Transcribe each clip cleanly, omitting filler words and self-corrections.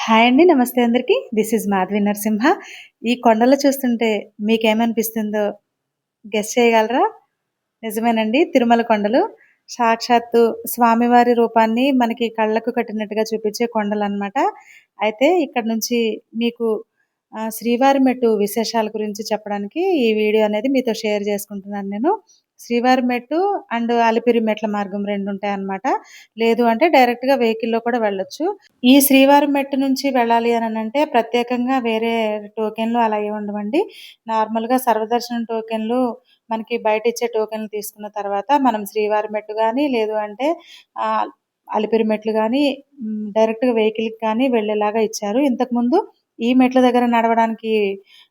Hi అండి. నమస్తే అందరికి. This is Madhavi Narasimha. ఈ కొండలు చూస్తుంటే మీకేమనిపిస్తుందో గెస్ చేయగలరా? నిజమేనండి. తిరుమల కొండలు. సాక్షాత్తు స్వామివారి రూపాన్ని మనకి కళ్ళకు కట్టినట్టుగా చూపించే కొండలనమాట. అయితే ఇక్కడ నుంచి మీకు శ్రీవారి మెట్టు విశేషాల గురించి చెప్పడానికి ఈ వీడియో అనేది మీతో షేర్ చేసుకుంటున్నాను నేను. శ్రీవారి మెట్టు అండ్ అలిపిరి మెట్ల మార్గం 2 ఉంటాయన్నమాట. లేదు అంటే డైరెక్ట్‌గా వెహికల్‌లో కూడా వెళ్ళొచ్చు. ఈ శ్రీవారి మెట్టు నుంచి వెళ్ళాలి అననంటే ప్రత్యేకంగా వేరే టోకెన్‌లు అలా ఏమి ఉండవండి. నార్మల్‌గా సర్వదర్శనం టోకెన్‌లు మనకి బయట ఇచ్చే టోకెన్‌లు తీసుకున్న తర్వాత మనం శ్రీవారి మెట్టు గాని, లేదు అంటే ఆహ్, అలిపిరి మెట్లు గాని డైరెక్ట్‌గా వెహికల్‌కి కానీ వెళ్ళేలాగా ఇచ్చారు. ఇంతకుముందు ఈ మెట్ల దగ్గర నడవడానికి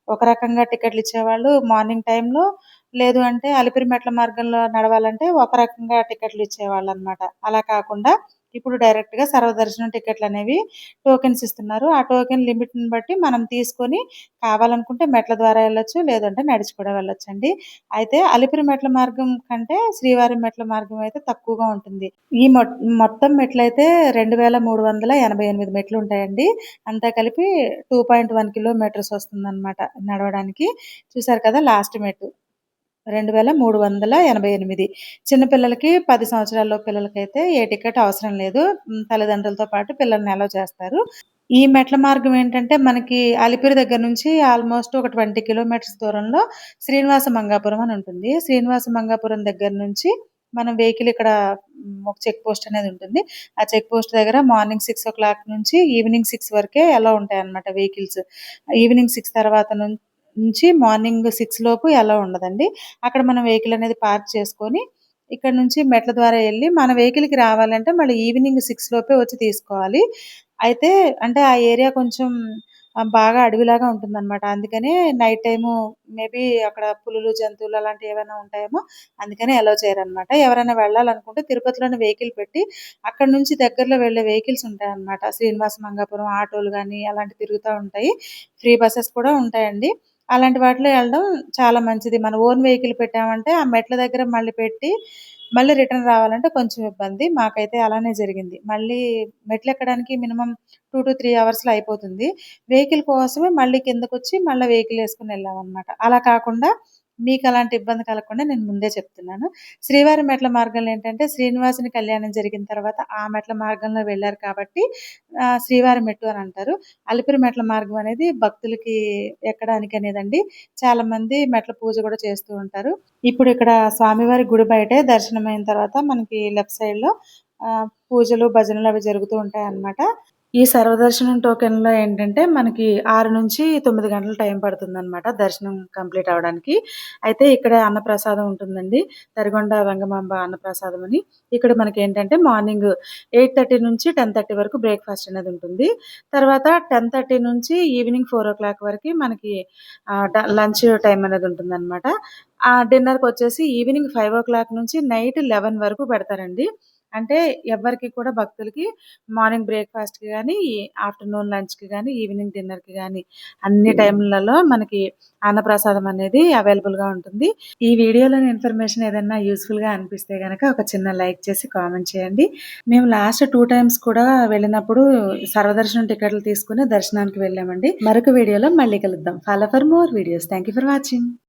ఒక రకంగా టికెట్లు ఇచ్చేవాళ్ళు మార్నింగ్ టైమ్‌లో. లేదు అంటే అలిపిరి మెట్ల మార్గంలో నడవాలంటే ఒక రకంగా టికెట్లు ఇచ్చేవాళ్ళనమాట. అలా కాకుండా ఇప్పుడు డైరెక్ట్‌గా సర్వదర్శనం టికెట్లనేవి టోకెన్స్ ఇస్తున్నారు. ఆ టోకెన్ లిమిట్‌ని బట్టి మనం తీసుకొని కావాలనుకుంటే మెట్ల ద్వారా వెళ్ళొచ్చు. లేదంటే నడిచి కూడా వెళ్ళొచ్చండి. అయితే అలిపిరి మెట్ల మార్గం కంటే శ్రీవారి మెట్ల మార్గం అయితే తక్కువగా ఉంటుంది. ఈ మొత్తం మెట్లయితే 2388 మెట్లుంటాయండి. అంతా కలిపి 2.1 కిలోమీటర్స్ వస్తుందనమాట నడవడానికి. చూసారు కదా లాస్ట్ మెట్టు. 2388. చిన్న పిల్లలకి 10 సంవత్సరాలలోపు పిల్లలకైతే ఏ టికెట్ అవసరం లేదు. తల్లిదండ్రులతో పాటు పిల్లల్ని అలౌ చేస్తారు. ఈ మెట్ల మార్గం ఏంటంటే మనకి అలిపిరి దగ్గర నుంచి ఆల్‌మోస్ట్ ఒక 20 కిలోమీటర్స్ దూరంలో శ్రీనివాస మంగాపురం అని ఉంటుంది. శ్రీనివాస మంగాపురం దగ్గర నుంచి మనం వెహికల్ ఇక్కడ ఒక చెక్ పోస్ట్ అనేది ఉంటుంది. ఆ చెక్ పోస్ట్ దగ్గర మార్నింగ్ 6:00 నుంచి ఈవినింగ్ 6 వరకే అలౌ ఉంటాయన్నమాట వెహికల్స్. ఈవినింగ్ 6 తర్వాత నుంచి మార్నింగ్ 6 లోపు అలౌ ఉండదండి. అక్కడ మనం వెహికల్ అనేది పార్క్ చేసుకొని, ఇక్కడ నుంచి మెట్ల ద్వారా ఎళ్లి మన వెహికల్‌కి రావాలంటే మళ్ళీ ఈవినింగ్ 6 లోపే వచ్చి తీసుకోవాలి. అయితే అంటే ఆ ఏరియా కొంచెం బాగా అడవిలాగా ఉంటుందనమాట. అందుకనే నైట్ టైము మేబీ అక్కడ పులులు, జంతువులు అలాంటివి ఏవైనా ఉంటాయేమో అందుకని అలౌ చేయరనమాట. ఎవరైనా వెళ్ళాలనుకుంటే తిరుపతిలోనే వెహికల్ పెట్టి అక్కడి నుంచి దగ్గరలో వెళ్ళే వెహికల్స్ ఉంటాయన్నమాట. శ్రీనివాస మంగాపురం ఆటోలు గాని అలాంటివి తిరుగుతా ఉంటాయి. ఫ్రీ బసెస్ కూడా ఉంటాయండి. అలాంటి వాటిలో ఎళ్ళడం చాలా మంచిది. మన ఓన్ వెహికల్ పెట్టామంటే ఆ మెట్ల దగ్గర మళ్ళీ పెట్టి, మళ్ళీ రిటర్న్ రావాలంటే కొంచెం ఇబ్బంది. మాకైతే అలానే జరిగింది. మళ్ళీ మెట్లెక్కడానికి మినిమమ్ 2-3 అవర్స్‌లో అయిపోతుంది. వెహికల్ కోసమే మళ్ళీ కిందకొచ్చి మళ్ళా వెహికల్ యేసుకొని ఎళ్ళామనమాట. అలా కాకుండా మీకలాంటి ఇబ్బంది కలగకుండా నేను ముందే చెప్తున్నాను. శ్రీవారి మెట్ల మార్గంలో ఏంటంటే శ్రీనివాసుని కళ్యాణం జరిగిన తర్వాత ఆ మెట్ల మార్గంలో వెళ్లారు కాబట్టి శ్రీవారి మెట్టు అని అంటారు. అలిపిరి మెట్ల మార్గం అనేది భక్తులకి ఎక్కడానికనేదండి. చాలామంది మెట్ల పూజ గూడా చేస్తూ ఉంటారు. ఇప్పుడు ఇక్కడ స్వామివారి గుడి బయటే దర్శనమైన తర్వాత మనకి లెఫ్ట్ సైడ్‌లో పూజలు, భజనలు అవి జరుగుతూ ఉంటాయన్నమాట. ఈ సర్వదర్శనం టోకెన్‌లో ఏంటంటే మనకి 6-9 గంటలు టైం పడుతుందన్నమాట దర్శనం కంప్లీట్ అవ్వడానికి. అయితే ఇక్కడ అన్నప్రసాదం ఉంటుందండి. తరిగొండ వెంగమాంబ అన్నప్రసాదం అని. ఇక్కడ మనకేంటంటే మార్నింగ్ 8:30 నుంచి 10:30 వరకు బ్రేక్‌ఫాస్ట్ అనేది ఉంటుంది. తర్వాత 10:30 నుంచి ఈవినింగ్ 4:00 వరకి మనకి లంచ్ టైమ్ అనేది ఉంటుందన్నమాట. డిన్నర్‌కొచ్చేసి ఈవినింగ్ 5:00 నుంచి నైట్ 11 వరకు పెడతారండి. అంటే ఎవ్వరికి కూడా భక్తులకి మార్నింగ్ బ్రేక్‌ఫాస్ట్‌కి గాని, ఆఫ్టర్‌నూన్ లంచ్‌కి గాని, ఈవినింగ్ డిన్నర్‌కి గాని అన్ని టైంలలో మనకి అన్నప్రసాదం అనేది అవైలబుల్‌గా ఉంటుంది. ఈ వీడియోలోని ఇన్ఫర్మేషన్ ఏదన్నా యూజ్‌ఫుల్‌గా అనిపిస్తే గనక ఒక చిన్న లైక్ చేసి కామెంట్ చేయండి. మేము లాస్ట్ 2 టైమ్స్ కూడా వెళ్ళినప్పుడు సర్వదర్శనం టికెట్లు తీసుకొని దర్శనానికి వెళ్ళామండి. మరొక వీడియోలో మళ్ళీ కలుద్దాం. Follow for more videos. Thank you for watching.